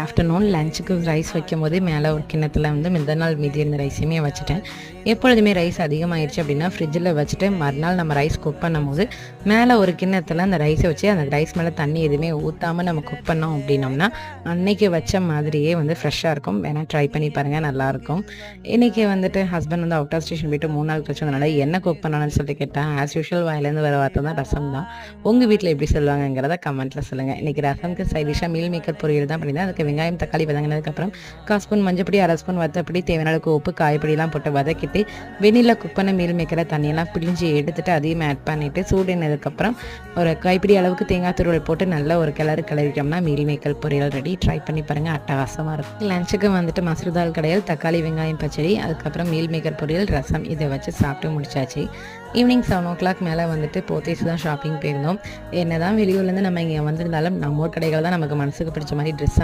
Afternoon லஞ்சுக்கு rice வைக்கும்போதே மேலே ஒரு கிண்ணத்தில் வந்து முந்தின நாள் மீதி இருந்த ரைஸையுமே வச்சுட்டேன். எப்பொழுதுமே ரைஸ் அதிகமாகிடுச்சு அப்படின்னா ஃப்ரிட்ஜில் வச்சுட்டு மறுநாள் நம்ம ரைஸ் குக் பண்ணும்போது மேலே ஒரு கிண்ணத்தில் அந்த ரைஸை வச்சு அந்த ரைஸ் மேலே தண்ணி எதுவுமே ஊற்றாமல் நம்ம குக் பண்ணோம் அப்படின்னோம்னா அன்னைக்கு வச்ச மாதிரியே வந்து ஃப்ரெஷ்ஷாக இருக்கும். வேணால் ட்ரை பண்ணி பாருங்கள், நல்லாயிருக்கும். இன்றைக்கி வந்துட்டு ஹஸ்பண்ட் வந்து அவுட் ஆஃப் ஸ்டேஷன் போய்ட்டு 3 நாள் கழிச்சு வந்தனால என்ன குக் பண்ணணும்னு சொல்லிட்டு கேட்டேன். ஆஸ் யூஷுவல் வாயிலேருந்து வர வார்த்தை தான் ரசம் தான். உங்கள் வீட்டில் எப்படி சொல்லுவாங்கங்கிறத கமெண்ட்டில் சொல்லுங்கள். இன்றைக்கி ரசம்க்கு சைட் டிஷ்ஷாக மீல் மேக்கர் பொரியல் தான் பண்ணியிருந்தேன். அதுக்கு வெங்காயம் தக்காளி வதங்கினதுக்கப்புறம் 1/4 ஸ்பூன் மஞ்சப்பொடி, 1/2 ஸ்பூன் வத்தப்பொடி, தேவையான அளவுக்கு உப்பு, காய்பொடியெல்லாம் போட்டு வதக்கிட்டு வெண்ணிலா குக் பண்ண மீல் மேக்கரை தண்ணியெல்லாம் பிழிஞ்சு எடுத்துட்டு அதையும் ஆட் பண்ணிவிட்டு சூடினதுக்கப்புறம் ஒரு கைப்பிடி அளவுக்கு தேங்காய் துருவல் போட்டு நல்ல ஒரு கிளறிட்டோம்னா மீல் மேக்கர் பொரியல் ரெடி. ட்ரை பண்ணி பாருங்கள், அட்டகாசமாக இருக்கும். லஞ்சுக்கு வந்துட்டு மசூர் தால் கடையல், தக்காளி வெங்காயம் பச்சடி, அதுக்கப்புறம் மீல் மேக்கர் பொரியல், ரசம் இதை வச்சு சாப்பிட்டு முடிச்சாச்சு. ஈவினிங் 7 o'clock மேலே வந்துட்டு போத்தீஸ் தான் ஷாப்பிங் போயிருந்தோம். என்ன தான் வெளியூர்லேருந்து நம்ம இங்கே வந்திருந்தாலும் நம்ம ஊர் கடைகள் தான் நமக்கு மனசுக்கு பிடிச்ச மாதிரி ட்ரெஸ்